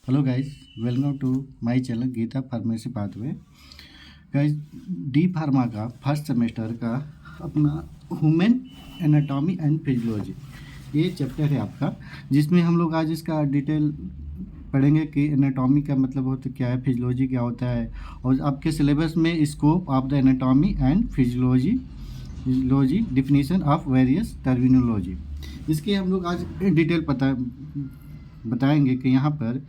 Hello guys, welcome to my channel Geeta pharmacy pathway. Guys, D pharma का first semester का अपना human anatomy and physiology ये chapter है आपका, जिसमें हम लोग आज इसका डिटेल पढ़ेंगे कि एनाटॉमी का मतलब होता क्या है, फिजियोलॉजी क्या होता है, और आपके सिलेबस में scope of the anatomy and physiology definition of various terminology, इसके हम लोग आज डिटेल बताएंगे कि यहाँ पर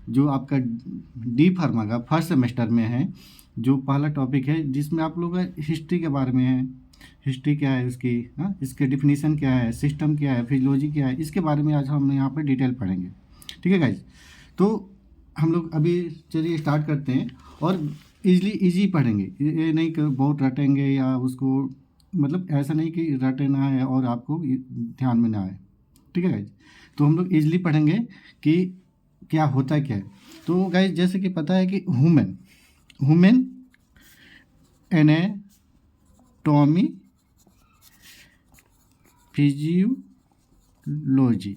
जो आपका डी फार्मा का फर्स्ट सेमेस्टर में है, जो पहला टॉपिक है जिसमें आप लोग हिस्ट्री के बारे में है। हिस्ट्री क्या है उसकी, हाँ, इसके डिफिनीशन क्या है, सिस्टम क्या है, फिजियोलॉजी क्या है, इसके बारे में आज हम यहाँ पर डिटेल पढ़ेंगे। ठीक है गाइज, तो हम लोग अभी चलिए स्टार्ट करते हैं। और इजी पढ़ेंगे, ये नहीं कि बहुत रटेंगे या उसको, मतलब ऐसा नहीं कि रटे ना है और आपको ध्यान में ना आए। ठीक है गाइज, तो हम लोग इजली पढ़ेंगे कि क्या होता है क्या है। तो गाइज, जैसे कि पता है कि ह्यूमन एनाटॉमी फिजियोलॉजी।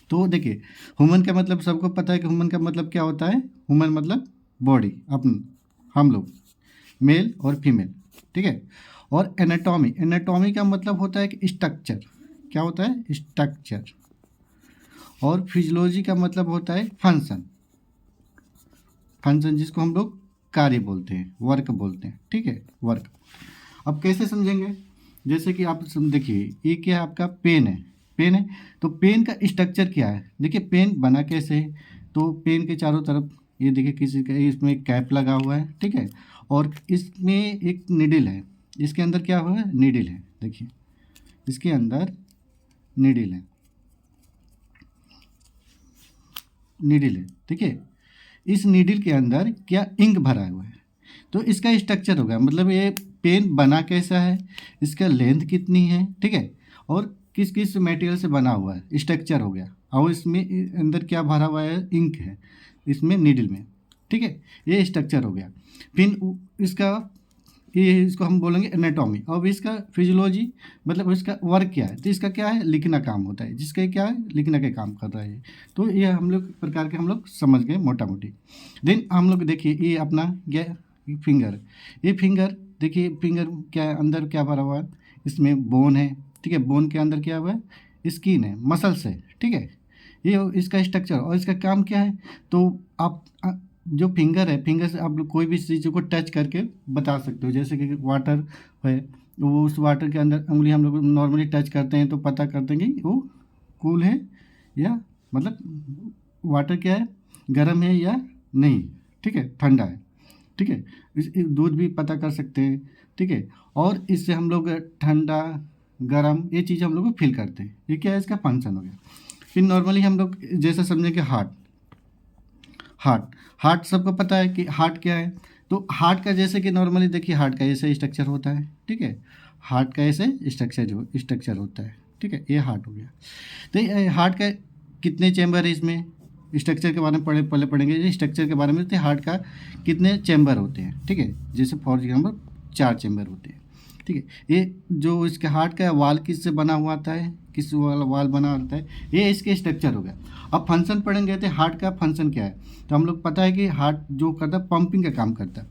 तो देखिए, ह्यूमन का मतलब सबको पता है कि ह्यूमन का मतलब क्या होता है। ह्यूमन मतलब बॉडी, अपन हम लोग मेल और फीमेल। ठीक है। और एनाटॉमी का मतलब होता है कि स्ट्रक्चर। क्या होता है? स्ट्रक्चर। और फिजियोलॉजी का मतलब होता है फंक्शन जिसको हम लोग कार्य बोलते हैं, वर्क बोलते हैं। ठीक है, वर्क। अब कैसे समझेंगे? जैसे कि आप देखिए, ये क्या है? आपका पेन है। तो पेन का स्ट्रक्चर क्या है? देखिए, पेन बना कैसे है? तो पेन के चारों तरफ ये देखिए, किसी का इसमें एक कैप लगा हुआ है। ठीक है। और इसमें एक नीडल है। इसके अंदर क्या हुआ है? नीडल है। देखिए, इसके अंदर नीडल है। ठीक है। इस नीडल के अंदर क्या इंक भरा हुआ है। तो इसका स्ट्रक्चर होगा, मतलब ये पेन बना कैसा है, इसका लेंथ कितनी है। ठीक है। और किस किस मटेरियल से बना हुआ है, स्ट्रक्चर हो गया। और इसमें अंदर क्या भरा हुआ है? इंक है इसमें, नीडल में। ठीक है, ये स्ट्रक्चर हो गया। फिर इसका ये इसको हम बोलेंगे एनाटॉमी। अब इसका फिजियोलॉजी मतलब इसका वर्क क्या है? तो इसका क्या है? लिखना काम होता है, जिसका क्या है? लिखना का काम कर रहा है। तो ये हम लोग प्रकार के हम लोग समझ गए मोटा मोटी। देन हम लोग देखिए, ये अपना क्या, फिंगर। ये फिंगर देखिए, फिंगर क्या अंदर क्या भरा हुआ है? इसमें बोन है। ठीक है, बोन के अंदर क्या हुआ है? स्किन है, मसल्स है। ठीक है, ये इसका स्ट्रक्चर। और इसका काम क्या है? तो आप जो फिंगर है, फिंगर से आप लोग कोई भी चीज़ को टच करके बता सकते हो। जैसे कि वाटर है, वो उस वाटर के अंदर उंगली हम लोग नॉर्मली टच करते हैं तो पता करते हैं कि वो कूल है या मतलब वाटर क्या है, गर्म है या नहीं। ठीक है, ठंडा है। ठीक है, दूध भी पता कर सकते हैं। ठीक है, और इससे हम लोग ठंडा गर्म ये चीज़ हम लोग फील करते हैं। ये क्या है? इसका फंक्शन हो गया। फिर नॉर्मली हम लोग जैसा समझें कि हार्ट सबको पता है कि हार्ट क्या है। तो हार्ट का जैसे कि नॉर्मली देखिए, हार्ट का ऐसे स्ट्रक्चर होता है। ठीक है, हार्ट का ऐसे स्ट्रक्चर होता है। ठीक है, ये हार्ट हो गया। तो ये हार्ट का कितने चैम्बर है? इसमें स्ट्रक्चर के बारे में पहले पढ़ेंगे। स्ट्रक्चर के बारे में तो हार्ट का कितने चैम्बर होते हैं। ठीक है, जैसे फॉर एग्जाम्पल 4 चैम्बर होते हैं। ठीक है, ये जो इसके हार्ट का वाल किससे बना हुआ आता है, किस वाल बना होता है, ये इसके स्ट्रक्चर हो गया। अब फंक्शन पढ़ेंगे तो हार्ट का फंक्शन क्या है? तो हम लोग पता है कि हार्ट जो करता है, पंपिंग का काम करता है।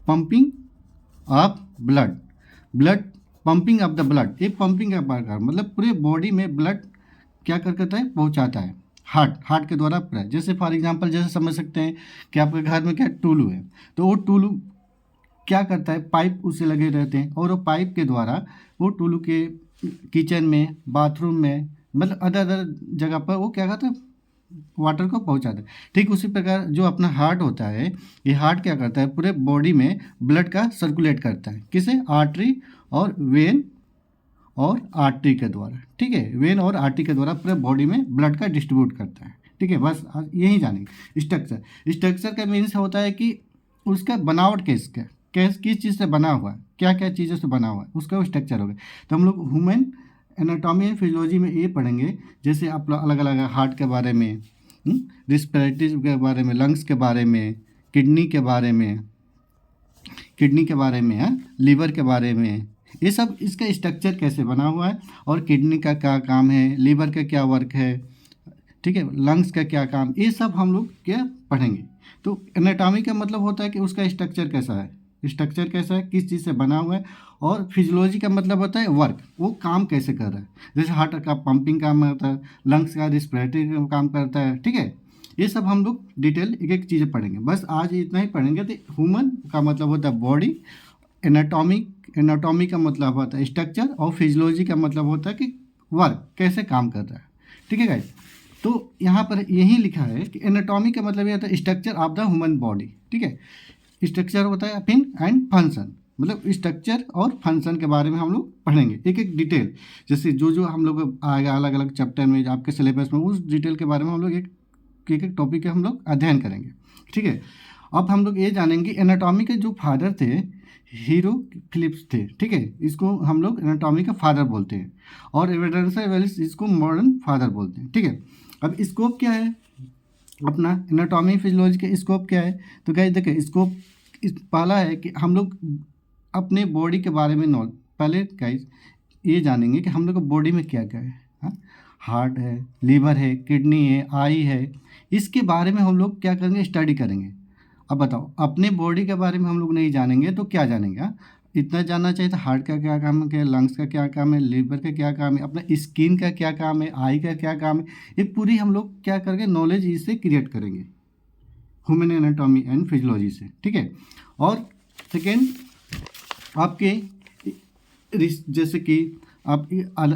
Pumping of blood pumping of the blood. ये पंपिंग का काम मतलब पूरे बॉडी में ब्लड क्या करता है? पहुंचाता है। हार्ट के द्वारा पूरा। जैसे फॉर एग्जांपल जैसे समझ सकते हैं कि आपके घर में क्या टूलू है, तो वो टूलू क्या करता है? पाइप उससे लगे रहते हैं और वो पाइप के द्वारा वो टूलू के किचन में, बाथरूम में, मतलब अदर अदर जगह पर वो क्या करता है? वाटर को पहुंचाता है। ठीक उसी प्रकार जो अपना हार्ट होता है, ये हार्ट क्या करता है? पूरे बॉडी में ब्लड का सर्कुलेट करता है। किसे? आर्टरी और वेन और आर्टरी के द्वारा। ठीक है, वेन और आर्टरी के द्वारा पूरे बॉडी में ब्लड का डिस्ट्रीब्यूट करता है। ठीक है, बस यही जानेंगे। स्ट्रक्चर का मीन्स होता है कि उसका बनावट किस चीज़ से बना हुआ है, क्या क्या चीज़ों से बना हुआ है, उसका वो स्ट्रक्चर हो गया। तो हम लोग ह्यूमन एनाटॉमी एंड फिजियोलॉजी में ये पढ़ेंगे। जैसे आप लोग अलग अलग हार्ट के बारे में, रिस्पिरेटरी के बारे में, लंग्स के बारे में, किडनी के बारे में है, लीवर के बारे में, ये सब इसका स्ट्रक्चर कैसे बना हुआ है और किडनी का क्या काम है, लीवर का क्या वर्क है। ठीक है, लंग्स का क्या काम, ये सब हम लोग क्या पढ़ेंगे। तो एनाटॉमी का मतलब होता है कि उसका स्ट्रक्चर कैसा है, स्ट्रक्चर कैसा है, किस चीज़ से बना हुआ है। और फिजियोलॉजी का मतलब होता है वर्क, वो काम कैसे कर रहा है। जैसे हार्ट का पंपिंग काम करता है, लंग्स का रिस्पिरेटरी काम करता है, ठीक है। ये सब हम लोग डिटेल एक एक चीज़ें पढ़ेंगे। बस आज इतना ही पढ़ेंगे। तो ह्यूमन का मतलब होता है बॉडी, एनाटॉमी का मतलब होता है स्ट्रक्चर, और फिजियोलॉजी का मतलब होता है कि वर्क कैसे काम कर रहा है, ठीक है गाइस। तो यहाँ पर यही लिखा है कि एनाटॉमी का मतलब ये होता है structure of the human body, ठीक है। स्ट्रक्चर होता है फिन एंड फंक्शन, मतलब स्ट्रक्चर और फंक्शन के बारे में हम लोग पढ़ेंगे एक एक डिटेल। जैसे जो जो हम लोग आएगा अलग अलग चैप्टर में आपके सिलेबस में, उस डिटेल के बारे में हम लोग एक एक टॉपिक का हम लोग अध्ययन करेंगे, ठीक है। अब हम लोग ये जानेंगे एनाटॉमी के जो फादर थे हीरो फिलिप्स थे, ठीक है। इसको हम लोग एनाटॉमी का फादर बोलते हैं, और एविडेंस वेलिस इसको मॉडर्न फादर बोलते हैं, ठीक है। अब स्कोप क्या है अपना एनाटॉमी फिजियोलॉजी के स्कोप क्या है। तो गाइस देखिए स्कोप पहला है कि हम लोग अपने बॉडी के बारे में नॉलेज, पहले गाइस ये जानेंगे कि हम लोग का बॉडी में क्या क्या है। हाँ, हार्ट है, लीवर है, किडनी है, आई है, इसके बारे में हम लोग क्या करेंगे, स्टडी करेंगे। अब बताओ अपने बॉडी के बारे में हम लोग नहीं जानेंगे तो क्या जानेंगे। हाँ, इतना जानना चाहिए था, हार्ट का क्या काम है, लंग्स का क्या काम है, लीवर का क्या काम है, अपना स्किन का क्या काम है, आई का क्या काम है, ये पूरी हम लोग क्या करेंगे नॉलेज इससे क्रिएट करेंगे ह्यूमन एनाटॉमी एंड फिजियोलॉजी से, ठीक है। और सेकेंड आपके जैसे कि आप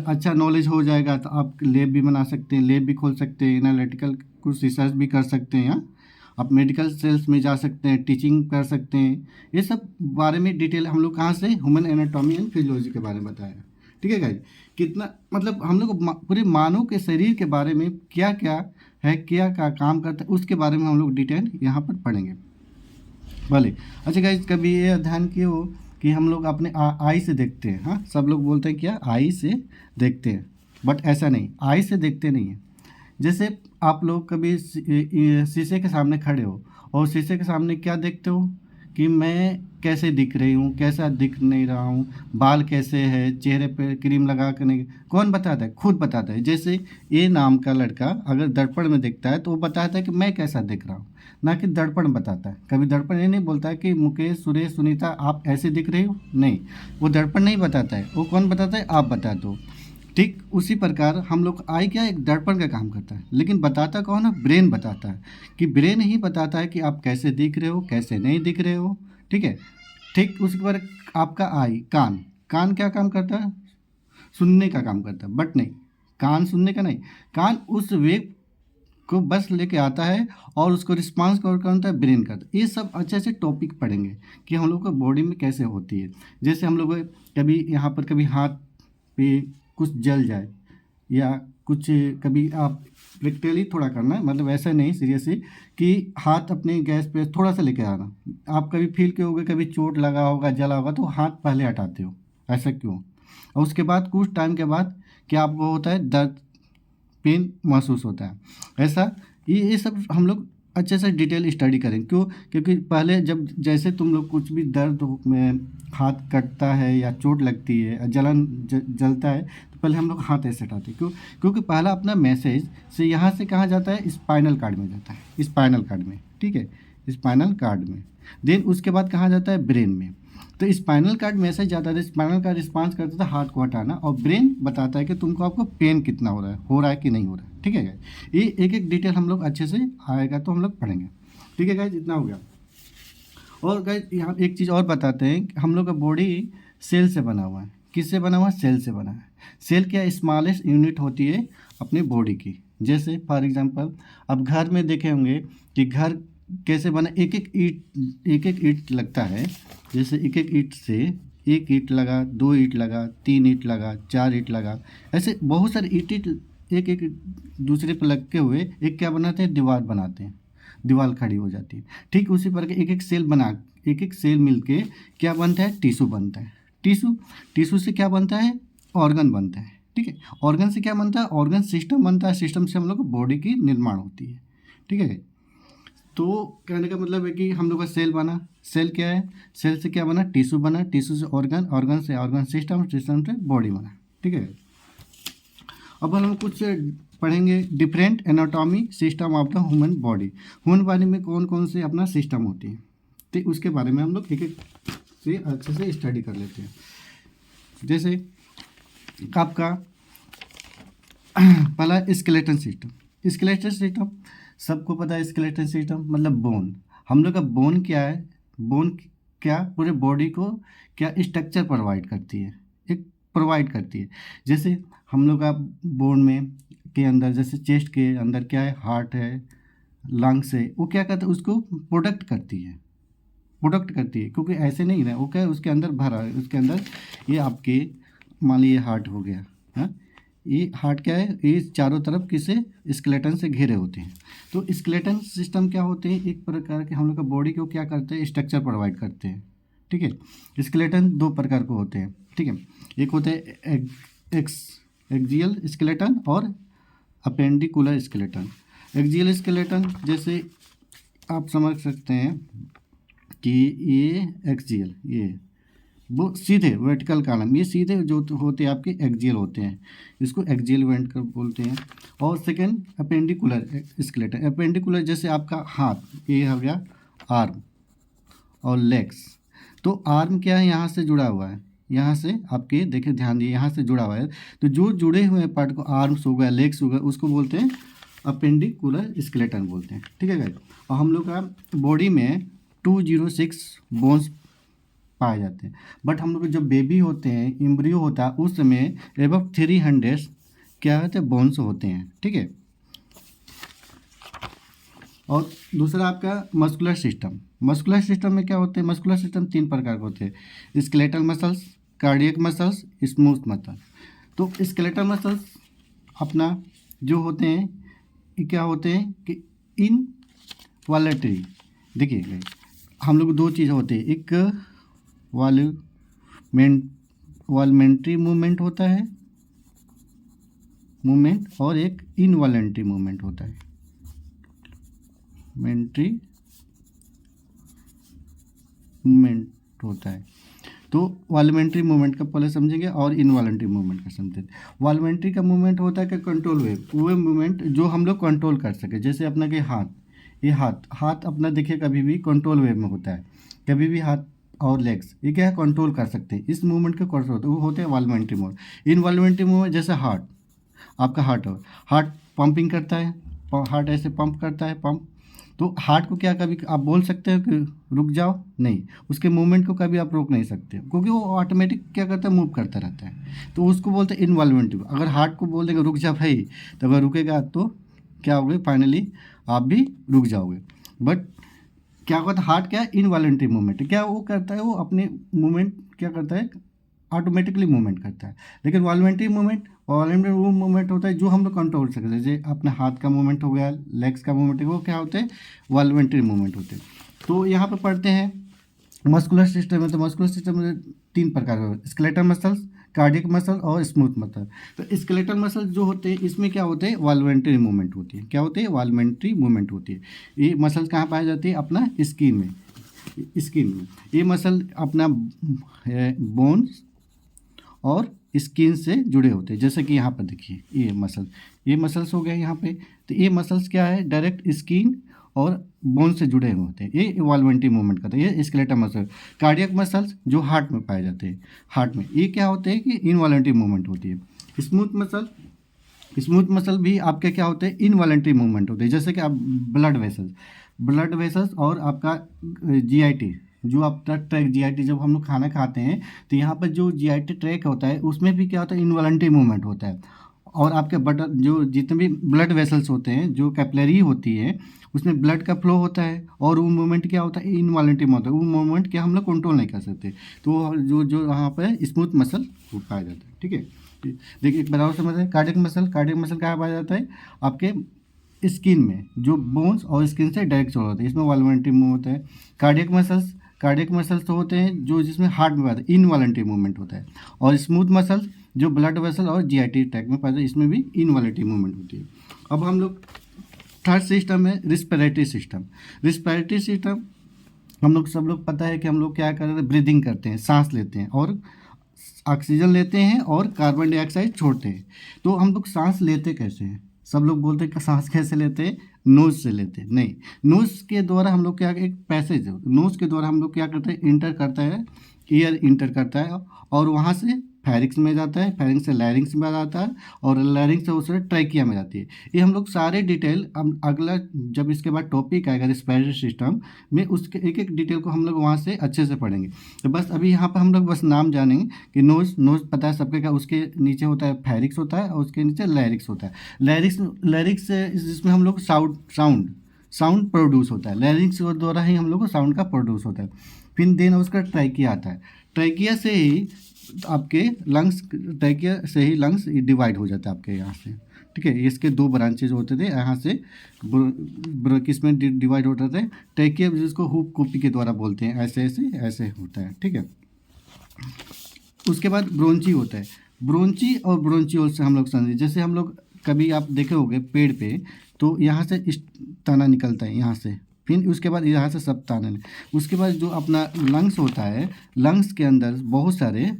अच्छा नॉलेज हो जाएगा तो आप लैब भी बना सकते हैं, लैब भी खोल सकते हैं, एनालिटिकल कुछ रिसर्च भी कर सकते हैं। हाँ, आप मेडिकल सेल्स में जा सकते हैं, टीचिंग कर सकते हैं। ये सब बारे में डिटेल हम लोग कहाँ से, ह्यूमन एनाटॉमी एंड फिजियोलॉजी के बारे में बताया, ठीक है गाइस। कितना मतलब हम लोग पूरे मानव के शरीर के बारे में क्या क्या है, क्या क्या काम करता है, उसके बारे में हम लोग डिटेल यहाँ पर पढ़ेंगे भले। अच्छा गाइस कभी ये ध्यान किए हो कि हम लोग अपने आई से देखते हैं। हाँ, सब लोग बोलते हैं क्या आई से देखते हैं, बट ऐसा नहीं, आई से देखते नहीं है। जैसे आप लोग कभी शीशे के सामने खड़े हो और शीशे के सामने क्या देखते हो कि मैं कैसे दिख रही हूँ, कैसा दिख नहीं रहा हूँ, बाल कैसे है, चेहरे पे क्रीम लगा कर नहीं, कौन बताता है, खुद बताता है। जैसे ए नाम का लड़का अगर दर्पण में दिखता है तो वो बताता है कि मैं कैसा दिख रहा हूँ, ना कि दर्पण बताता है। कभी दर्पण ये नहीं बोलता है कि मुकेश, सुरेश, सुनीता आप ऐसे दिख रहे हो, नहीं, वो दर्पण नहीं बताता है, वो कौन बताता है, आप बता दो। ठीक उसी प्रकार हम लोग आई क्या एक दर्पण का काम करता है, लेकिन बताता कौन है, ब्रेन बताता है। कि ब्रेन ही बताता है कि आप कैसे दिख रहे हो, कैसे नहीं दिख रहे हो, ठीक है। ठीक उसी पर आपका आई कान, कान क्या काम करता है, सुनने का काम करता है, बट नहीं, कान सुनने का नहीं, कान उस वेग को बस लेके आता है और उसको रिस्पांस कौन करता है, ब्रेन करता है। ये सब अच्छे से टॉपिक पढ़ेंगे कि हम लोग को बॉडी में कैसे होती है। जैसे हम लोग कभी यहाँ पर कभी हाथ पे कुछ जल जाए या कुछ, कभी आप प्रैक्टिकली थोड़ा करना है, मतलब ऐसा नहीं सीरियसली कि हाथ अपने गैस पे थोड़ा सा लेके आना। आप कभी फील किए होगे, कभी चोट लगा होगा, जला होगा तो हाथ पहले हटाते हो, ऐसा क्यों। और उसके बाद कुछ टाइम के बाद क्या आपको होता है, दर्द, पेन महसूस होता है। ऐसा ये सब हम लोग अच्छे से डिटेल स्टडी करें। क्यों, क्योंकि पहले जब जैसे तुम लोग कुछ भी दर्द में हाथ कटता है या चोट लगती है, जलन जलता है, तो पहले हम लोग हाथ ऐसे हटाते हैं। क्यों, क्योंकि पहला अपना मैसेज से यहाँ से कहाँ जाता है, स्पाइनल कार्ड में जाता है, स्पाइनल कार्ड में, ठीक है, स्पाइनल कार्ड में। देन उसके बाद कहाँ जाता है, ब्रेन में। तो स्पाइनल कार्ड मैसेज जाता है, स्पाइनल कार्ड रिस्पांस करता था हाथ को हटाना, और ब्रेन बताता है कि तुमको आपको पेन कितना हो रहा है कि नहीं हो रहा है, ठीक है गाइस। ये एक एक डिटेल हम लोग अच्छे से आएगा तो हम लोग पढ़ेंगे, ठीक है गाइस, इतना हो गया। और गाइस यहाँ एक चीज़ और बताते हैं कि हम लोग का बॉडी सेल से बना हुआ है। किससे बना हुआ है, सेल से बना है। सेल क्या स्मॉलेस्ट यूनिट होती है अपनी बॉडी की। जैसे फॉर एग्जांपल अब घर में देखे होंगे कि घर कैसे बना, एक एक ईंट लगता है। जैसे एक एक ईंट से एक ईंट लगा, दो ईंट लगा, तीन ईंट लगा, चार ईंट लगा, ऐसे बहुत सारे ईंट एक एक दूसरे पर लगते हुए एक क्या बनाते हैं, दीवार बनाते हैं, दीवार खड़ी हो जाती है। ठीक उसी प्रकार एक एक सेल बना, एक एक सेल मिलके क्या बनता है, टिश्यू बनता है। टिश्यू से क्या बनता है, ऑर्गन बनता है, ठीक है। ऑर्गन से क्या बनता है, ऑर्गन सिस्टम बनता है, सिस्टम से हम लोग बॉडी की निर्माण होती है, ठीक है। तो कहने का मतलब है कि हम लोग का सेल बना, सेल क्या है, सेल से क्या बना, टिश्यू बना, टिश्यू से ऑर्गन, ऑर्गन से ऑर्गन सिस्टम, सिस्टम से बॉडी बना, ठीक है। अब हम कुछ पढ़ेंगे different anatomy system of the human body. Human body में कौन कौन से अपना सिस्टम होते हैं, तो उसके बारे में हम लोग एक एक से अच्छे से स्टडी कर लेते हैं। जैसे आपका पहला स्केलेटन सिस्टम। स्केलेटन सिस्टम सबको पता है, स्केलेटन सिस्टम मतलब बोन। हम लोग का बोन क्या है, बोन क्या पूरे बॉडी को क्या स्ट्रक्चर प्रोवाइड करती है, एक प्रोवाइड करती है। जैसे हम लोग का बोन में के अंदर, जैसे चेस्ट के अंदर क्या है, हार्ट है, लंग्स है, वो क्या करता है, उसको प्रोटेक्ट करती है, प्रोटेक्ट करती है। क्योंकि ऐसे नहीं है, वो क्या है, उसके अंदर भरा है, उसके अंदर ये आपके मान लीजिए हार्ट हो गया, हाँ, ये हार्ट क्या है, ये चारों तरफ किसे स्केलेटन से घिरे होते हैं। तो स्केलेटन सिस्टम क्या होते हैं, एक प्रकार के हम लोग का बॉडी को क्या करते हैं, स्ट्रक्चर प्रोवाइड करते हैं, ठीक है। स्केलेटन दो प्रकार के होते हैं, ठीक है। एक होते हैं एक्सियल स्केलेटन और अपेंडिकुलर स्केलेटन। एक्सियल स्केलेटन जैसे आप समझ सकते हैं कि ये एक्सियल, ये वो सीधे वर्टिकल कॉलम, ये सीधे जो होते हैं आपके एक्सियल होते हैं, इसको एक्सियल वेंट कर बोलते हैं। और सेकंड अपेंडिकुलर स्केलेटन। अपेंडिकुलर जैसे आपका हाथ, ये हो गया आर्म और लेग्स। तो आर्म क्या है, यहाँ से जुड़ा हुआ है, यहाँ से आपके देखिए ध्यान दिए, यहाँ से जुड़ा हुआ है। तो जो जुड़े हुए पार्ट को आर्म्स हो गया, लेग्स हो गया, उसको बोलते हैं अपेंडिकुलर स्केलेटन बोलते हैं, ठीक है गाइस। और हम लोग का बॉडी में 206 बोन्स पाए जाते हैं। बट हम लोग जब बेबी होते हैं, एम्ब्रियो होता है, उस समय एबव 300 क्या होते हैं, बोन्स होते हैं, ठीक है। और दूसरा आपका मस्कुलर सिस्टम। मस्कुलर सिस्टम में क्या होते हैं, मस्कुलर सिस्टम 3 प्रकार के होते हैं, skeletal muscles, cardiac muscles, smooth muscle. तो स्केलेटल मसल्स अपना जो होते हैं, ये क्या होते हैं कि इन वॉलेटरी, देखिए हम लोग दो चीज़ होते हैं, एक वॉल्यूमेंट्री मूवमेंट होता है, मूवमेंट, और एक इनवॉलेंट्री मूवमेंट होता है, मेंट्री मूवमेंट होता है। तो वॉल्यूमेंट्री मूवमेंट का पहले समझेंगे और इनवॉलेंट्री मूवमेंट का समझेंगे। वॉल्यूमेंट्री का मूवमेंट होता है कि कंट्रोल वेव, वो मूवमेंट जो हम लोग कंट्रोल कर सके। जैसे अपना के हाथ, ये हाथ अपना देखिए कभी भी कंट्रोल वेव में होता है, कभी भी हाथ और लेग्स ये क्या है, कंट्रोल कर सकते हैं, इस मूवमेंट का कंट्रोल होता है, वो होते हैं वॉल्यूमेंट्री मूवमेंट। इनवॉल्यूमेंट्री मूवमेंट जैसे हार्ट, आपका हार्ट पंपिंग करता है, हार्ट ऐसे पंप करता है, पंप। तो हार्ट को क्या कभी आप बोल सकते हो कि रुक जाओ, नहीं, उसके मूवमेंट को कभी आप रोक नहीं सकते, क्योंकि वो ऑटोमेटिक क्या करता है, मूव करता रहता है। तो उसको बोलते हैं इनवॉल्वमेंट। अगर हार्ट को बोल देंगे रुक जा भाई, तो अगर रुकेगा तो क्या होगा, फाइनली आप भी रुक जाओगे। बट क्या होता है, हार्ट क्या है, इनवॉलंटरी मूवमेंट, क्या वो करता है, वो अपने मूवमेंट क्या करता है, ऑटोमेटिकली मूवमेंट करता है। लेकिन वॉल्यूमेंट्री वो मूवमेंट होता है जो हम लोग कंट्रोल कर सकते हैं। जैसे अपने हाथ का मूवमेंट हो गया, लेग्स का मूवमेंट, वो क्या होते हैं, वॉल्यूमेंट्री मूवमेंट होते हैं। तो यहाँ पे पढ़ते हैं मस्कुलर सिस्टम में। तो मस्कुलर सिस्टम में 3 प्रकार के, स्केलेटल मसल्स, कार्डियक मसल और स्मूथ मसल। तो स्केलेटल मसल जो होते हैं, इसमें क्या होते हैं, वॉल्यूमेंट्री मूवमेंट होती है। क्या होती है, वॉल्यूमेंट्री मूवमेंट होती है। ये मसल कहाँ पाई जाती है, अपना स्किन में, स्किन में। ये मसल अपना बोन्स और स्किन से जुड़े होते हैं। जैसे कि यहाँ पर देखिए ये मसल्स हो गए यहाँ पे। तो ये मसल्स क्या है, डायरेक्ट स्किन और बोन से जुड़े हुए होते हैं, ये इवॉल्वेंट्री मूवमेंट करते हैं। ये स्केलेटल मसल। कार्डियक मसल्स जो हार्ट में पाए जाते हैं, हार्ट में, ये क्या होते हैं कि इनवॉलेंट्री मूवमेंट होती है। स्मूथ मसल भी आपके क्या होते हैं, इनवॉलेंट्री मूवमेंट होते हैं। जैसे कि आप ब्लड वेसल्स और आपका जीआईटी, जो आपका ट्रैक जीआईटी, जब हम लोग खाना खाते हैं तो यहाँ पर जो जीआईटी ट्रैक होता है, उसमें भी क्या होता है, इनवॉलेंट्री मूवमेंट होता है। और आपके जो जितने भी ब्लड वेसल्स होते हैं, जो कैपिलरी होती है, उसमें ब्लड का फ्लो होता है, और वो मूवमेंट क्या होता है, इनवॉलेंट्री में होता है। वो मूवमेंट क्या हम लोग कंट्रोल नहीं कर सकते। तो जो यहाँ पर स्मूथ मसल वो पाया जाता है, ठीक है। देखिए एक बराबर समझ है, कार्डियक मसल कहाँ पाया जाता है, आपके स्किन में, जो बोन्स और स्किन से डायरेक्ट जोड़ होते हैं, इसमें वॉल्यूमेंट्री मूव होता है। कार्डियक मसल्स तो होते हैं जो जिसमें हार्ट में पाते हैं, इनवॉलेंट्री मूवमेंट होता है। और स्मूथ मसल्स जो ब्लड वेसल और जीआईटी ट्रैक में पाते हैं, इसमें भी इनवॉलेंट्री मूवमेंट होती है। अब हम लोग थर्ड सिस्टम है रिस्पिरेटरी सिस्टम। हम लोग सब लोग पता है कि हम लोग क्या करते हैं, ब्रीदिंग करते हैं, सांस लेते हैं, और ऑक्सीजन लेते हैं और कार्बन डाइऑक्साइड छोड़ते हैं। तो हम लोग सांस लेते कैसे हैं, सब लोग बोलते हैं कि सांस कैसे लेते हैं, नोज से लेते हैं, नहीं, नोज के द्वारा हम लोग क्या, एक पैसेज है, नोज के द्वारा हम लोग क्या करते हैं, इंटर करता है, एयर इंटर करता है और वहाँ से फेरिक्स में जाता है, फेरिक्स से लैरिंग्स में जाता है और लैरिंग्स से उससे ट्रैकिया में जाती है। ये हम लोग सारे डिटेल हम अगला जब इसके बाद टॉपिक आएगा रेस्पिरेटरी सिस्टम में, उसके एक एक डिटेल को हम लोग वहाँ से अच्छे से पढ़ेंगे। तो बस अभी यहाँ पर हम लोग बस नाम जानेंगे कि नोज, नोज पता है सबके क्या, उसके नीचे होता है फेरिक्स होता है और उसके नीचे लैरिक्स होता है। लैरिक्स जिसमें हम लोग साउंड प्रोड्यूस होता है, लैरिंग्स के द्वारा ही हम लोग को साउंड का प्रोड्यूस होता है। फिर देन उसका ट्रैकिया आता है, ट्रैकिया से ही आपके लंग्स, ट्रैकिया से ही लंग्स डिवाइड हो जाता है आपके यहाँ से, ठीक है। इसके दो ब्रांचेज होते थे, यहाँ से किस में डिवाइड होते थे, ट्रैकिया जिसको हुक कॉपी के द्वारा बोलते हैं, ऐसे ऐसे ऐसे होता है, ठीक है। उसके बाद ब्रोंची होता है, ब्रोंची और ब्रोंचियोल से हम लोग समझे, जैसे हम लोग कभी आप देखे होंगे पेड़ पे, तो यहाँ से तना निकलता है यहाँ से, फिर उसके बाद यहाँ से सब ताना, उसके बाद जो अपना लंग्स होता है, लंग्स के अंदर बहुत सारे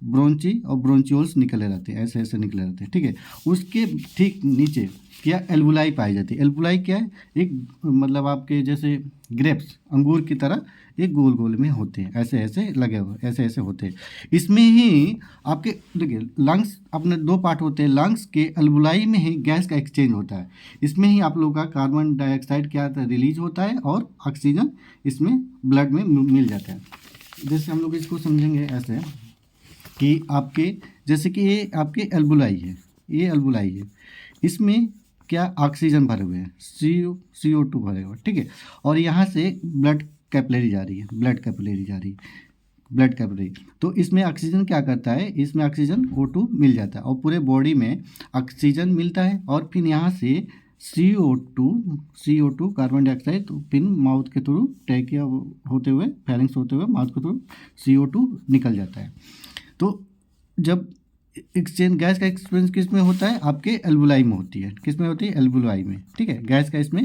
ब्रोंची और ब्रोंचियोल्स निकले रहते हैं, ऐसे ऐसे निकले रहते हैं, ठीक है। उसके ठीक नीचे क्या एल्बुलाई पाई जाती है। एल्बुलाई क्या है, एक मतलब आपके जैसे ग्रेप्स, अंगूर की तरह एक गोल गोल में होते हैं, ऐसे ऐसे लगे हुए, ऐसे ऐसे होते हैं। इसमें ही आपके देखिए लंग्स अपने दो पार्ट होते हैं, लंग्स के एल्बुलाई में ही गैस का एक्सचेंज होता है, इसमें ही आप लोगों का कार्बन डाइऑक्साइड क्या रिलीज होता है और ऑक्सीजन इसमें ब्लड में मिल जाता है। जैसे हम लोग इसको समझेंगे ऐसे कि आपके जैसे कि ये आपके एल्बुलाई है, ये एल्बुलाई है, इसमें क्या ऑक्सीजन भरे हुए हैं, CO2 भरे हुए, ठीक है। और यहाँ से ब्लड कैपिलरी जा रही है, ब्लड कैपिलरी जा रही है, ब्लड कैपिलरी, तो इसमें ऑक्सीजन क्या करता है, इसमें ऑक्सीजन O2 मिल जाता है और पूरे बॉडी में ऑक्सीजन मिलता है। और फिर यहाँ से CO2 कार्बन डाइऑक्साइड, तो फिर माउथ के थ्रू ट्रैकिया होते हुए, फेरिंग्स होते हुए माउथ के थ्रू CO2 निकल जाता है। तो जब एक्सचेंज गैस का एक्सचेंज किस में होता है, आपके एल्बुलाई में होती है, किस में होती है, एल्बुलाई में, ठीक है। गैस का इसमें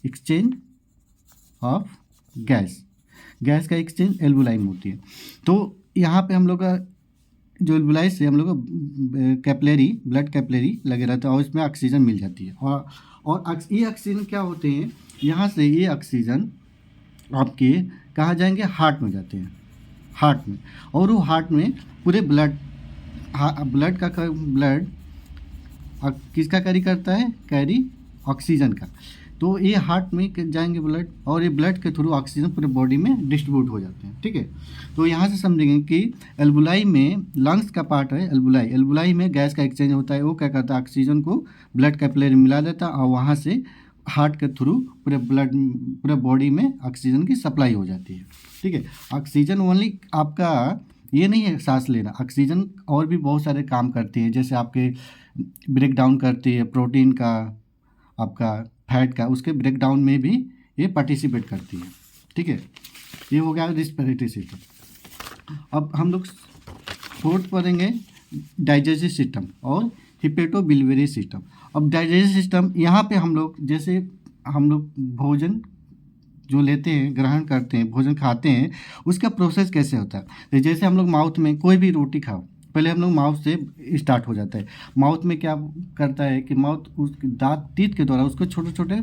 एक्सचेंज ऑफ गैस का एक्सचेंज एल्बुलाई में होती है। तो यहाँ पे हम लोग का जो एल्बुलाई से हम लोग का कैपिलरी, ब्लड कैपिलरी लगे रहता है और इसमें ऑक्सीजन मिल जाती है। और ये ऑक्सीजन क्या होते हैं, यहाँ से ये ऑक्सीजन आपके कहाँ जाएंगे, हार्ट में जाते हैं, हार्ट में। और वो हार्ट में पूरे ब्लड किसका कैरी करता है, कैरी ऑक्सीजन का। तो ये हार्ट में जाएंगे ब्लड और ये ब्लड के थ्रू ऑक्सीजन पूरे बॉडी में डिस्ट्रीब्यूट हो जाते हैं, ठीक है। तो यहाँ से समझेंगे कि एल्बुलाई में लंग्स का पार्ट है, एल्बुलाई में गैस का एक्सचेंज होता है, वो क्या करता है, ऑक्सीजन को ब्लड कैपिलरी में मिला देता है और वहाँ से हार्ट के थ्रू पूरे बॉडी में ऑक्सीजन की सप्लाई हो जाती है, ठीक है। ऑक्सीजन ओनली आपका ये नहीं है सांस लेना, ऑक्सीजन और भी बहुत सारे काम करती है, जैसे आपके ब्रेक डाउन करती है प्रोटीन का, आपका फैट का, उसके ब्रेक डाउन में भी ये पार्टिसिपेट करती है, ठीक है। ये हो गया रेस्पिरेटरी सिस्टम। अब हम लोग फोर्थ पढ़ेंगे डाइजेस्टिव सिस्टम और हिपेटोबिलियरी सिस्टम। अब डाइजेस्टिव सिस्टम यहाँ पे हम लोग जैसे हम लोग भोजन जो लेते हैं, ग्रहण करते हैं, भोजन खाते हैं, उसका प्रोसेस कैसे होता है। तो जैसे हम लोग माउथ में कोई भी रोटी खाओ, पहले हम लोग माउथ से स्टार्ट हो जाता है। माउथ में क्या करता है कि माउथ उस दांत टीथ के द्वारा उसको छोटे छोटे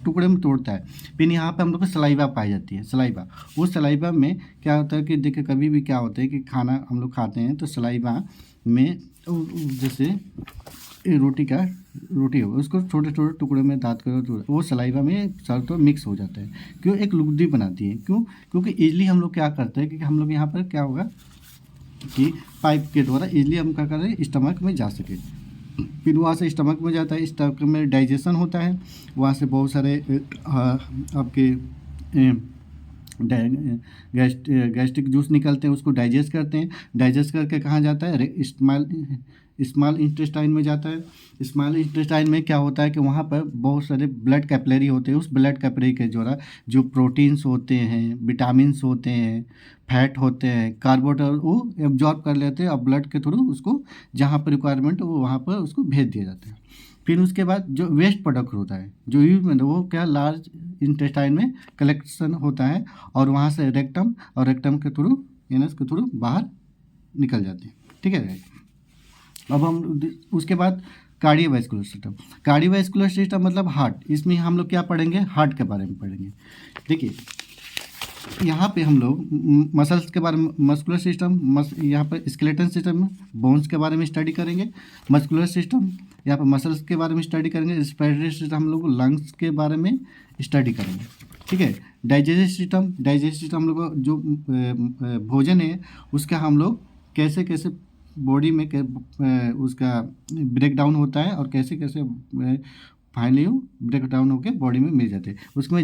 टुकड़े में तोड़ता है। फिर यहाँ पे हम लोग को सलाइवा पाई जाती है, सलाइवा। उस सलाइवा में क्या होता है कि देखिए कभी भी क्या होता है कि खाना हम लोग खाते हैं तो सलाइवा में जैसे रोटी हो, उसको छोटे छोटे टुकड़े में दांत कर वो सलाइवा में सारे तो मिक्स हो जाता है। क्यों, एक लुगदी बनाती है, क्यों, क्योंकि इजली हम लोग क्या करते हैं कि हम लोग यहाँ पर क्या होगा कि पाइप के द्वारा इजली हम क्या कर रहे हैं, स्टमक में जा सके। फिर वहाँ से स्टमक में जाता है, स्टमक में डाइजेशन होता है, वहाँ से बहुत सारे आपके गैस्ट्रिक जूस निकलते हैं, उसको डाइजेस्ट करते हैं। डाइजेस्ट करके कहाँ जाता है, स्मॉल इंटेस्टाइन में जाता है। स्मॉल इंटेस्टाइन में क्या होता है कि वहाँ पर बहुत सारे ब्लड कैपिलरी होते हैं, उस ब्लड कैपिलरी के द्वारा जो प्रोटीन्स होते हैं, विटामिन्स होते हैं, फैट होते हैं, कार्बोहाइड्रेट वो एब्जॉर्ब कर लेते हैं और ब्लड के थ्रू उसको जहाँ पर रिक्वायरमेंट हो वहाँ पर उसको भेज दिया जाता है। फिर उसके बाद जो वेस्ट प्रोडक्ट होता है जो यूज में वो क्या लार्ज इंटेस्टाइन में कलेक्शन होता है और वहाँ से रेक्टम और रेक्टम के थ्रू एनस के थ्रू बाहर निकल जाते हैं, ठीक है। अब हम उसके बाद कार्डियोवैस्कुलर सिस्टम। कार्डियोवैस्कुलर सिस्टम मतलब हार्ट, इसमें हम लोग क्या पढ़ेंगे, हार्ट के बारे में पढ़ेंगे। देखिए यहाँ पे हम लोग मसल्स के बारे में, मस्कुलर सिस्टम, यहाँ पर स्केलेटन सिस्टम, बोन्स के बारे में स्टडी करेंगे। मस्कुलर सिस्टम यहाँ पर मसल्स के बारे में स्टडी करेंगे। रेस्पिरेटरी सिस्टम हम लोग लंग्स के बारे में स्टडी करेंगे, ठीक है। डाइजेस्टिव सिस्टम हम लोग जो भोजन है उसका हम लोग कैसे कैसे बॉडी में उसका ब्रेक डाउन होता है और कैसे कैसे फाइनली ब्रेक डाउन होकर बॉडी में मिल जाते हैं, उसमें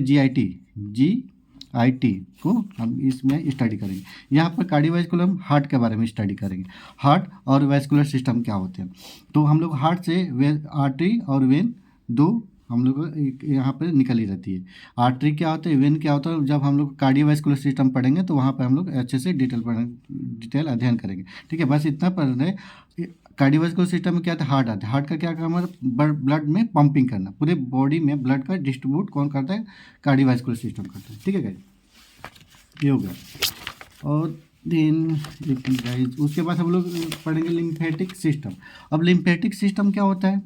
GIT को हम इसमें स्टडी करेंगे। यहाँ पर कार्डियोवैस्कुलर हम हार्ट के बारे में स्टडी करेंगे, हार्ट और वैस्कुलर सिस्टम क्या होते हैं। तो हम लोग हार्ट से आर्टरी और वेन दो हम लोग यहाँ पर निकली रहती है। आर्टरी क्या होता है, वेन क्या होता है, जब हम लोग कार्डियोवैस्कुलर सिस्टम पढ़ेंगे तो वहाँ पर हम लोग अच्छे से डिटेल अध्ययन करेंगे, ठीक है। बस इतना पढ़ रहे। कार्डियोवैस्कुलर सिस्टम में क्या आता है, हार्ट आता है। हार्ट का क्या काम है, ब्लड में पंपिंग करना, पूरे बॉडी में ब्लड का डिस्ट्रीब्यूट कौन करता है, कार्डियोवैस्कुलर सिस्टम करता है, ठीक है गाइस, ये हो गया। और देन गाइस उसके बाद हम लोग पढ़ेंगे लिम्फेटिक सिस्टम। अब लिम्फेटिक सिस्टम क्या होता है,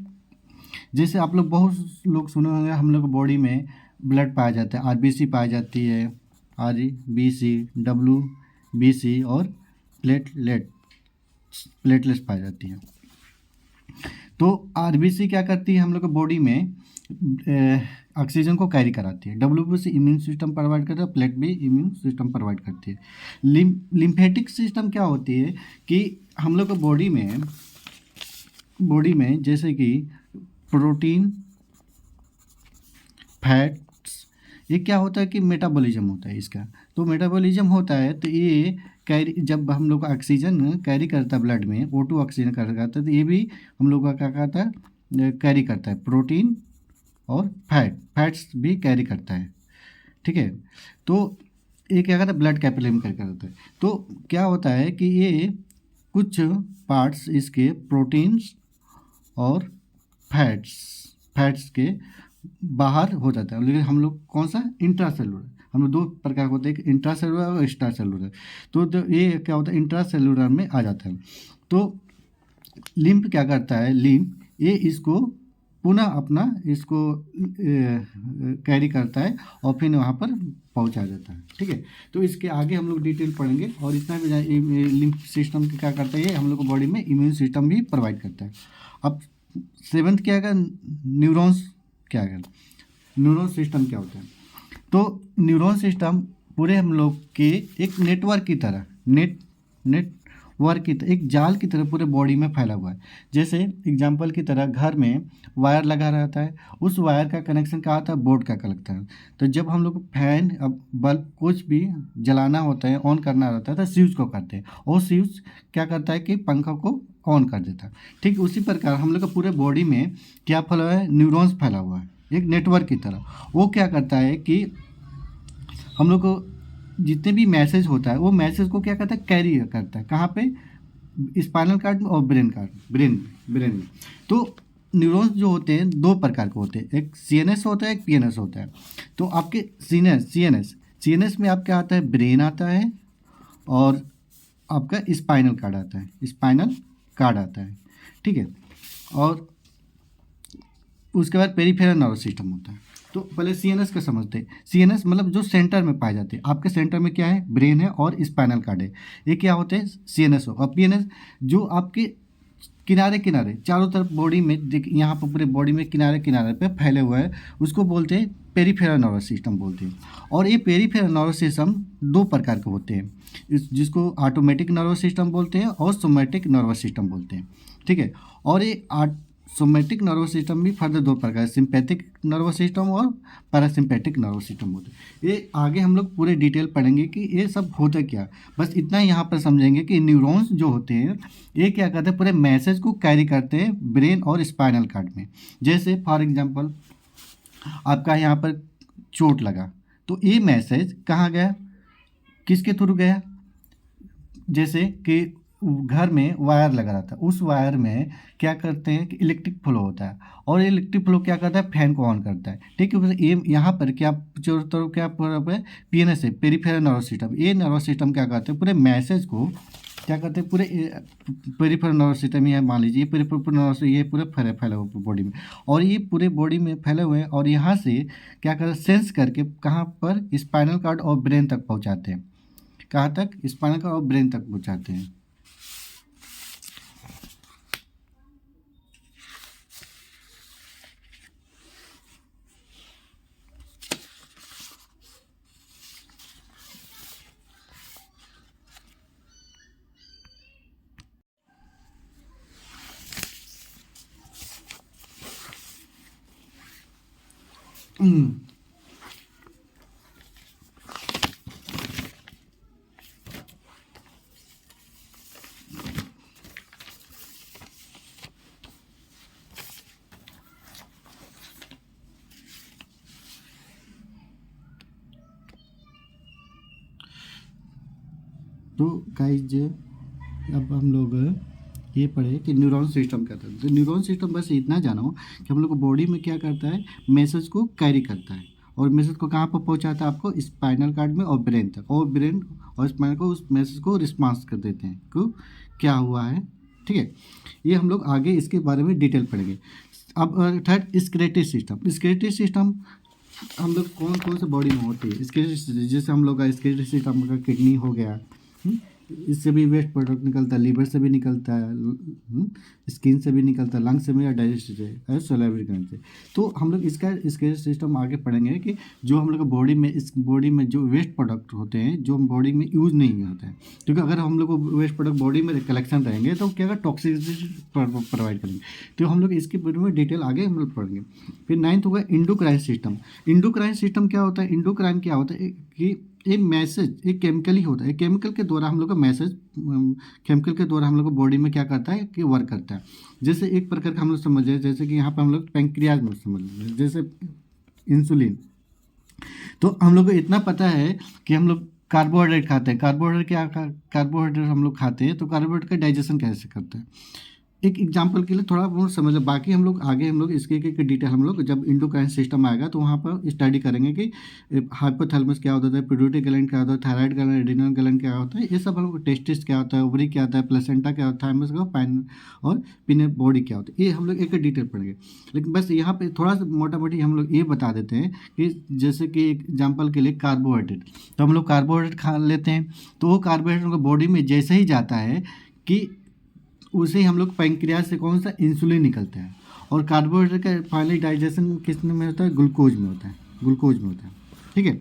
जैसे आप लोग बहुत लोग सुने होंगे हम लोग बॉडी में ब्लड पाया जाता है, RBC पाई जाती है, RBC, WBC और प्लेटलेट्स पाई जाती हैं। तो RBC क्या करती है, हम लोग बॉडी में ऑक्सीजन को कैरी कराती है। WBC इम्यून सिस्टम प्रोवाइड करता है, प्लेट भी इम्यून सिस्टम प्रोवाइड करती है। लिम्फेटिक सिस्टम क्या होती है कि हम लोग बॉडी में जैसे कि प्रोटीन, फैट्स, ये क्या होता है कि मेटाबॉलिज्म होता है इसका। तो मेटाबॉलिज्म होता है तो ये कैरी, जब हम लोग ऑक्सीजन कैरी करता है ब्लड में, O2 ऑक्सीजन कैरी करता है, तो ये भी हम लोग का क्या करता है, कैरी करता है। प्रोटीन और फैट्स भी कैरी करता है, ठीक है। तो ये क्या करता है, ब्लड कैपिलरी में कैरी करता है। तो क्या होता है कि ये कुछ पार्ट्स इसके प्रोटीन्स और फैट्स के बाहर हो जाता है, लेकिन हम लोग कौन सा, इंट्रासेलुलर, हम लोग दो प्रकार होते हैं, इंट्रासेलुलर और एक्स्ट्रासेलुलर। तो ये क्या होता है, इंट्रासेलुलर में आ जाता है। तो लिम्फ क्या करता है, लिम्फ ये इसको पुनः अपना इसको कैरी करता है और फिर वहाँ पर पहुँचा देता है, ठीक है। तो इसके आगे हम लोग डिटेल पढ़ेंगे। और इतना भी लिम्फ सिस्टम क्या करता है, ये हम लोग को बॉडी में इम्यून सिस्टम भी प्रोवाइड करता है। अब 7th क्या है, न्यूरॉन्स क्या है, न्यूरॉन सिस्टम क्या होता है। तो न्यूरॉन सिस्टम पूरे हम लोग के एक नेटवर्क की तरह, नेटवर्क की तरह, एक जाल की तरह पूरे बॉडी में फैला हुआ है। जैसे एग्जांपल की तरह घर में वायर लगा रहता है, उस वायर का कनेक्शन क्या होता है, बोर्ड का लगता है। तो जब हम लोग फैन, अब बल्ब कुछ भी जलाना होता है, ऑन करना रहता है, तो स्विच को करते हैं, और स्विच क्या करता है कि पंखा को ऑन कर देता है। ठीक उसी प्रकार हम लोग का पूरे बॉडी में क्या फैला हुआ है, न्यूरॉन्स फैला हुआ है एक नेटवर्क की तरह। वो क्या करता है कि हम लोग को जितने भी मैसेज होता है, वो मैसेज को क्या करता है, कैरी करता है, कहाँ पे, स्पाइनल कॉर्ड में और ब्रेन में। तो न्यूरॉन्स जो होते हैं दो प्रकार के होते हैं, एक CNS होता है, एक PNS होता है। तो आपके CNS में आपका आता है, ब्रेन आता है, और आपका स्पाइनल कार्ड आता है, ठीक है। और उसके बाद पेरिफेरल नर्वस सिस्टम होता है। तो पहले CNS का समझते हैं। CNS मतलब जो सेंटर में पाए जाते हैं, आपके सेंटर में क्या है, ब्रेन है और स्पाइनल कार्ड है, ये क्या होते हैं, CNS हो। और PNS जो आपके किनारे चारों तरफ बॉडी में, यहाँ पर पूरे बॉडी में किनारे पे फैले हुए हैं, उसको बोलते हैं पेरिफेरल नर्वस सिस्टम बोलते हैं। और ये पेरिफेरल नर्वस सिस्टम दो प्रकार के होते हैं, जिसको ऑटोमेटिक नर्वस सिस्टम बोलते हैं और सोमैटिक नर्वस सिस्टम बोलते हैं, ठीक है। और ये सोमैटिक नर्वस सिस्टम भी फर्दर दो प्रकार, सिंपैथिक नर्वस सिस्टम और पैरासिम्पैथिक नर्वस सिस्टम होते हैं। ये आगे हम लोग पूरे डिटेल पढ़ेंगे कि ये सब होता क्या। बस इतना ही यहाँ पर समझेंगे कि न्यूरॉन्स जो होते हैं ये क्या करते हैं, पूरे मैसेज को कैरी करते हैं ब्रेन और स्पाइनल कार्ड में। जैसे फॉर एग्जांपल आपका यहाँ पर चोट लगा, तो ये मैसेज कहाँ गया, किसके थ्रू गया, जैसे कि घर में वायर लगा रहता है, उस वायर में क्या करते हैं कि इलेक्ट्रिक फ्लो होता है, और इलेक्ट्रिक फ्लो क्या करता है, फैन को ऑन करता है, ठीक है। ये यहाँ पर क्या क्या PNS है, पेरिफेरल नर्वस सिस्टम। ये नर्वस सिस्टम क्या करते हैं, पूरे मैसेज को क्या करते हैं, पूरे पेरिफेरल नर्वस सिस्टम, ये मान लीजिए पेरिफेरल नर्वस, ये पूरे फैला हुआ बॉडी में, और ये पूरे बॉडी में फैले हुए हैं, और यहाँ से क्या करते हैं, सेंस करके कहाँ पर, स्पाइनल कॉर्ड और ब्रेन तक पहुँचाते हैं। कहाँ तक, स्पाइनल कॉर्ड और ब्रेन तक पहुँचाते हैं। तो गाइज अब हम लोग ये पढ़े कि न्यूरॉन सिस्टम क्या था। तो न्यूरॉन सिस्टम बस इतना जानो कि हम लोग को बॉडी में क्या करता है, मैसेज को कैरी करता है, और मैसेज को कहाँ पर पहुँचाता है, आपको स्पाइनल कॉर्ड में और ब्रेन तक, और ब्रेन और स्पाइनल को उस मैसेज को रिस्पॉन्स कर देते हैं को क्या हुआ है। ठीक है, ये हम लोग आगे इसके बारे में डिटेल पढ़ेंगे। अब third, skeletal system. Skeletal system हम लोग कौन कौन से बॉडी में होती है, स्केलेटल, जैसे हम लोग का स्केलेटल सिस्टम का किडनी हो गया, इससे भी वेस्ट प्रोडक्ट निकलता है, लीवर से भी निकलता है, स्किन से भी निकलता है, लंग से भी, या डाइजेस्ट से, सलाइवरी ग्लैंड से। तो हम लोग इसके सिस्टम आगे पढ़ेंगे कि जो हम लोग बॉडी में, इस बॉडी में जो वेस्ट प्रोडक्ट होते हैं जो बॉडी में यूज़ नहीं होते हैं, क्योंकि अगर हम लोग को वेस्ट प्रोडक्ट बॉडी में कलेक्शन रहेंगे तो क्या टॉक्सिसिटी प्रोवाइड करेंगे। तो हम लोग इसके बारे में डिटेल आगे हम लोग पढ़ेंगे। फिर 9th होगा इंडोक्राइन सिस्टम। इंडोक्राइन सिस्टम क्या होता है, इंडोक्राइन क्या होता है कि एक मैसेज एक केमिकल ही होता है, केमिकल के द्वारा हम लोग का मैसेज, केमिकल के द्वारा हम लोग को बॉडी में क्या करता है कि वर्क करता है। जैसे एक प्रकार का हम लोग समझे, जैसे कि यहाँ पर हम लोग पैंक्रियाज में समझ लें, जैसे इंसुलिन। तो हम लोग को इतना पता है कि हम लोग कार्बोहाइड्रेट खाते हैं, कार्बोहाइड्रेट हम लोग खाते हैं, तो कार्बोहाइड्रेट का डाइजेशन कैसे करते हैं, एक एग्जाम्पल के लिए थोड़ा बहुत समझ लो। बाकी हम लोग आगे हम लोग इसके एक डिटेल हम लोग जब इंडोक्राइन सिस्टम आएगा तो वहाँ पर स्टडी करेंगे कि हाइपोथैलेमस क्या होता है, पिट्यूटरी ग्लैंड क्या होता है, थायराइड ग्लैंड, एड्रिनल ग्लैंड क्या होता है, ये सब हम लोग, टेस्टिस क्या होता है, ओवरी क्या होता है, प्लेसेंटा क्या होता है, थाइमस का पाइन, और पिनियन बॉडी क्या होता है, ये हम लोग एक डिटेल पढ़ेंगे। लेकिन बस यहाँ पे थोड़ा सा मोटा मोटी हम लोग ये बता देते हैं कि जैसे कि एग्जाम्पल के लिए कार्बोहाइड्रेट, तो हम लोग कार्बोहाइड्रेट खा लेते हैं, तो वो कार्बोहाइड्रेट बॉडी में जैसे ही जाता है कि उसे ही हम लोग पैंक्रियाज से कौन सा इंसुलिन निकलता है, और कार्बोहाइड्रेट का फाइनली डाइजेशन किस में होता है, ग्लूकोज में होता है, ग्लूकोज में होता है। ठीक है,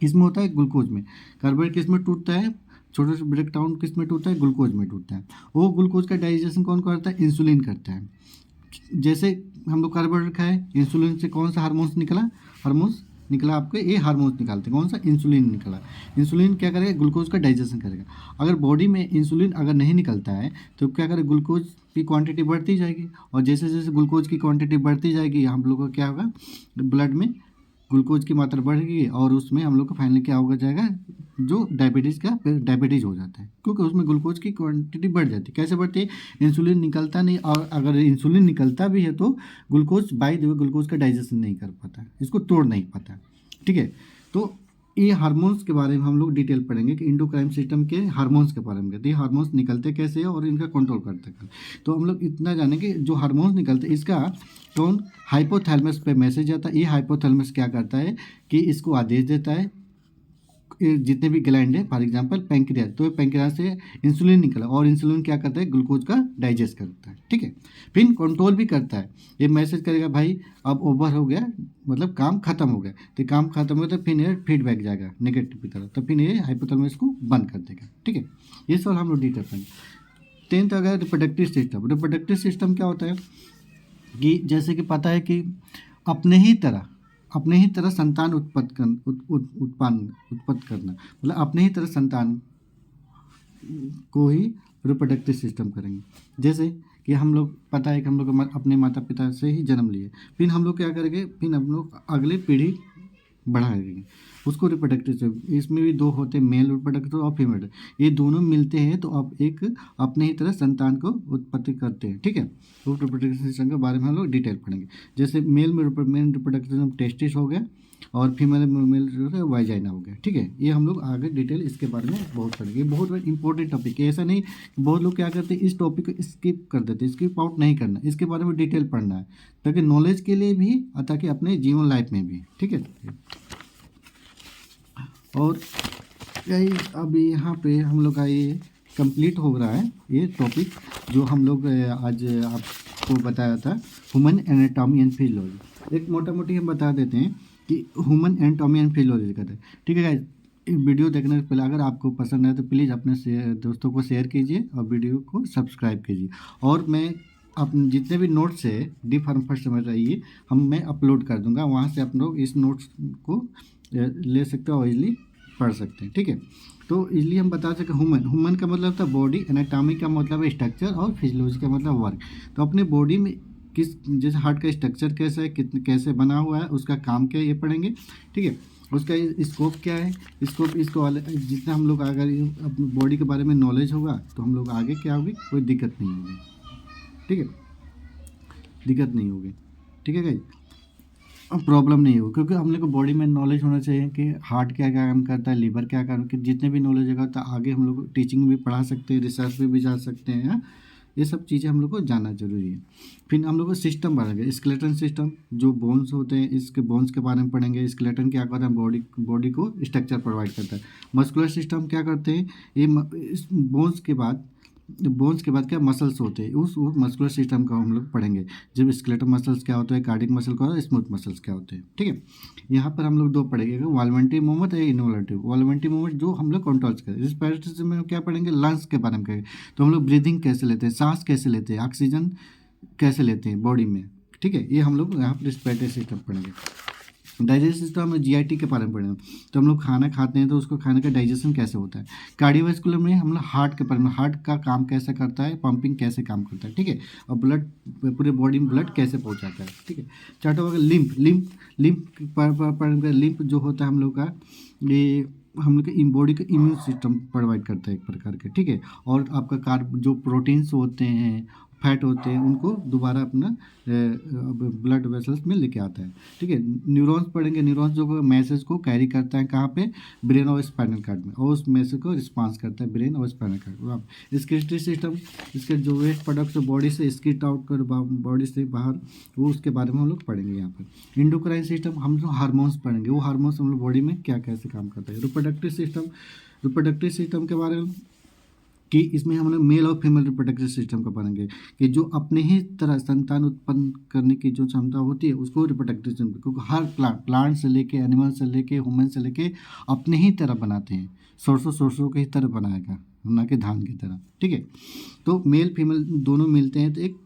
किस में होता है, ग्लूकोज में। कार्बोहाइड्रेट किस में टूटता है, छोटे से ब्रेक डाउन किस में टूटता है, ग्लूकोज में टूटता है। वो ग्लूकोज का डाइजेशन कौन करता है, इंसुलिन करता है। जैसे हम लोग कार्बोहाइड्रेट खाए, इंसुलिन से कौन सा हार्मोन्स निकला, हार्मोन्स निकला आपके, ये हार्मोन्स निकालते हैं, कौन सा, इंसुलिन निकला। इंसुलिन क्या करेगा, ग्लूकोज का डाइजेशन करेगा। अगर बॉडी में इंसुलिन अगर नहीं निकलता है तो क्या करेगा, ग्लूकोज की क्वांटिटी बढ़ती जाएगी, और जैसे जैसे ग्लूकोज की क्वांटिटी बढ़ती जाएगी हम लोग को क्या होगा, ब्लड में ग्लूकोज की मात्रा बढ़ेगी, और उसमें हम लोग को फाइनली क्या होगा जाएगा, जो डायबिटीज़ का डायबिटीज़ हो जाता है, क्योंकि उसमें ग्लूकोज की क्वांटिटी बढ़ जाती है। कैसे बढ़ती है, इंसुलिन निकलता नहीं, और अगर इंसुलिन निकलता भी है तो glucose by the way glucose का डाइजेशन नहीं कर पाता, इसको तोड़ नहीं पाता। ठीक है, तो ये हार्मोन्स के बारे में हम लोग डिटेल पढ़ेंगे कि इंडोक्राइन सिस्टम के हार्मोन्स के बारे में कहते हैं, हार्मोन्स निकलते कैसे हैं और इनका कंट्रोल करते हैं। तो हम लोग इतना जाने कि जो हार्मोन्स निकलते हैं इसका कौन, हाइपोथैलेमस पे मैसेज आता है। ये हाइपोथैलेमस क्या करता है कि इसको आदेश देता है, जितने भी ग्लैंड है, फॉर एग्जांपल पैंक्रियाज, तो पैंक्रियाज से इंसुलिन निकला, और इंसुलिन क्या करता है, ग्लूकोज का डाइजेस्ट करता है। ठीक है, फिर कंट्रोल भी करता है, ये मैसेज करेगा भाई अब ओवर हो गया, मतलब काम खत्म हो गया, तो काम खत्म हो गया तो फिर ये फीडबैक जाएगा नेगेटिव की तरफ, तो फिर ये हाइपोथैलेमस को बंद कर देगा। ठीक है, ये सब हम लोग डिटेल पढ़ेंगे। 10th आ गया रिप्रोडक्टिव सिस्टम। रिप्रोडक्टिव सिस्टम क्या होता है कि जैसे कि पता है कि अपने ही तरह संतान उत्पत्ति करना, मतलब अपने ही तरह संतान को ही रिप्रोडक्टिव सिस्टम करेंगे। जैसे कि हम लोग पता है कि हम लोग अपने माता पिता से ही जन्म लिए, फिर हम लोग क्या करेंगे, फिर हम लोग अगले पीढ़ी बढ़ाएंगे, उसको रिप्रोडक्टिव सिस्टम। इसमें भी दो होते हैं, मेल रिप्रोडक्टिव और फीमेल, ये दोनों मिलते हैं तो अब एक अपने ही तरह संतान को उत्पत्ति करते हैं। ठीक है, तो रिप्रोडक्टिव सिस्टम के बारे में हम लोग डिटेल पढ़ेंगे। जैसे मेल रिप्रोडक्टिव सिस्टम टेस्टिस हो गया, और फीमेल मेल जो है वाइजाइना हो गया। ठीक है, ये हम लोग आगे डिटेल इसके बारे में बहुत पढ़ेंगे। बहुत इंपॉर्टेंट टॉपिक है, ऐसा नहीं बहुत लोग क्या करते हैं इस टॉपिक को स्किप कर देते हैं, स्किप आउट नहीं करना, इसके बारे में डिटेल पढ़ना है ताकि नॉलेज के लिए भी और ताकि अपने जीवन लाइफ में भी। ठीक है, और यही अब यहाँ पे हम लोग का ये कंप्लीट हो रहा है ये टॉपिक जो हम लोग आज आपको बताया था, ह्यूमन एनाटॉमी एंड फिजियोलॉजी। एक मोटा मोटी हम बता देते हैं कि ह्यूमन एनाटॉमी एंड फिजियोलॉजी का है। ठीक है गाइस, वीडियो देखने से पहले अगर आपको पसंद है तो प्लीज़ अपने दोस्तों को शेयर कीजिए और वीडियो को सब्सक्राइब कीजिए। और मैं अपने जितने भी नोट्स है डी फार्म फर्स्ट समझ रहिए मैं अपलोड कर दूंगा, वहाँ से आप लोग इस नोट्स को ले सकते हो और इजली पढ़ सकते हैं। ठीक है, तो इसलिए हम बता सकें ह्यूमन, ह्यूमन का मतलब था बॉडी, एनाटॉमी का मतलब है स्ट्रक्चर और फिजियोलॉजी का मतलब वर्क। तो अपने बॉडी में किस जैसे हार्ट का स्ट्रक्चर कैसा है, कैसे बना हुआ है, उसका काम क्या है ये पढ़ेंगे। ठीक है, उसका स्कोप क्या है, स्कोप इसको जितना हम लोग अगर अपनी बॉडी के बारे में नॉलेज होगा तो हम लोग आगे क्या होगी, कोई दिक्कत नहीं होगी। ठीक है, दिक्कत नहीं होगी। ठीक है गाइस, प्रॉब्लम नहीं हो, क्योंकि हम लोग को बॉडी में नॉलेज होना चाहिए कि हार्ट क्या क्या काम करता है, लीवर क्या काम, कि जितने भी नॉलेज होगा तो आगे हम लोग टीचिंग भी पढ़ा सकते हैं, रिसर्च में भी जा सकते हैं। हाँ? ये सब चीज़ें हम लोग को जानना जरूरी है। फिर हम लोग को सिस्टम पढ़ेंगे, स्केलेटन सिस्टम, जो बोन्स होते हैं इसके बोन्स के बारे में पढ़ेंगे। स्केलेटन क्या करता है, बॉडी को स्ट्रक्चर प्रोवाइड करता है। मस्कुलर सिस्टम क्या करते हैं, ये इस बोन्स के बाद क्या मसल्स होते हैं, उस मस्कुलर सिस्टम का हम लोग पढ़ेंगे। जब स्केलेटल मसल्स क्या होते हैं, कार्डियक मसल क्या होता है, स्मूथ मसल्स क्या होते हैं। ठीक है, यहाँ पर हम लोग दो पढ़ेंगे, वॉल्यूमेंट्री मूवमेंट या इनवॉल्यूंट्री। वॉल्यूमेंट्री मूवमेंट जो हम लोग कंट्रोल्स करें। रेस्पिरेटरी में क्या पढ़ेंगे, लंग्स के बारे में करेंगे, तो हम लोग ब्रीदिंग कैसे लेते हैं, सांस कैसे लेते हैं, ऑक्सीजन कैसे लेते हैं बॉडी में। ठीक है, ये हम लोग यहाँ पर रेस्पिरेटरी सिस्टम पढ़ेंगे। डाइजेस्टिव सिस्टम में जीआईटी के बारे में पढ़ेंगे, तो हम लोग खाना खाते हैं तो उसको खाने का डाइजेशन कैसे होता है। कार्डियोवैस्कुलर में हम लोग हार्ट के बारे में, हार्ट का काम कैसे करता है, पंपिंग कैसे काम करता है। ठीक है, और ब्लड पूरे बॉडी में ब्लड कैसे पहुंचाता है। ठीक है, चार्ट होगा लिम्फ, लिम्फ जो होता है हम लोग का, ये हम लोग के बॉडी का इम्यून सिस्टम प्रोवाइड करता है एक प्रकार के। ठीक है, और आपका कार्ब जो प्रोटीन्स होते हैं, फैट होते हैं, उनको दोबारा अपना ब्लड वेसल्स में लेके आता है। ठीक है, न्यूरॉन्स पढ़ेंगे, न्यूरॉन्स जो मैसेज को कैरी करता है कहाँ पे, ब्रेन और स्पाइनल कार्ड में, और उस मैसेज को रिस्पांस करता है ब्रेन और स्पाइनल कार्ड। स्क्रीटरी सिस्टम, इसके जो वेस्ट प्रोडक्ट्स बॉडी से स्किट आउट कर बॉडी से बाहर, वो उसके बारे में हम लोग पढ़ेंगे यहाँ पर। इंडोक्राइन सिस्टम, हम लोग हार्मोन्स पढ़ेंगे, वो हार्मोन्स हम लोग बॉडी में क्या कैसे काम करता है। रिप्रोडक्टिव सिस्टम के बारे में कि इसमें हम लोग मेल और फीमेल रिप्रोडक्टिव सिस्टम का पढ़ेंगे, कि जो अपने ही तरह संतान उत्पन्न करने की जो क्षमता होती है उसको रिप्रोडक्टिव सिस्टम, क्योंकि हर प्लांट से लेके, एनिमल से लेके, ह्यूमन से लेके अपने ही तरह बनाते हैं, सोर्सों की तरह बनाएगा, ना कि धान की तरह। ठीक है, तो मेल फीमेल दोनों मिलते हैं तो एक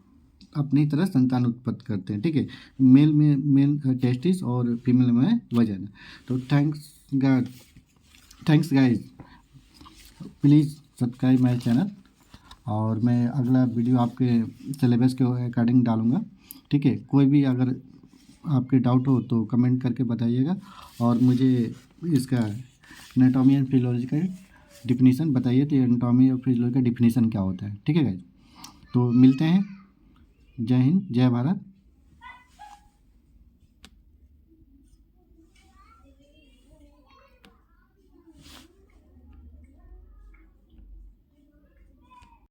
अपनी तरह संतान उत्पन्न करते हैं। ठीक है, मेल में मेल टेस्टिस और फीमेल में वजन। तो thanks guys, please subscribe my channel, और मैं अगला वीडियो आपके सिलेबस के अकॉर्डिंग डालूँगा। ठीक है, कोई भी अगर आपके डाउट हो तो कमेंट करके बताइएगा, और मुझे इसका एनाटॉमी एंड फिजियोलॉजी का डिफिनीसन बताइए, तो एनाटॉमी और फिजियोलॉजी का डिफिनीसन क्या होता है। ठीक है गाइज, तो मिलते हैं। जय हिंद, जय भारत।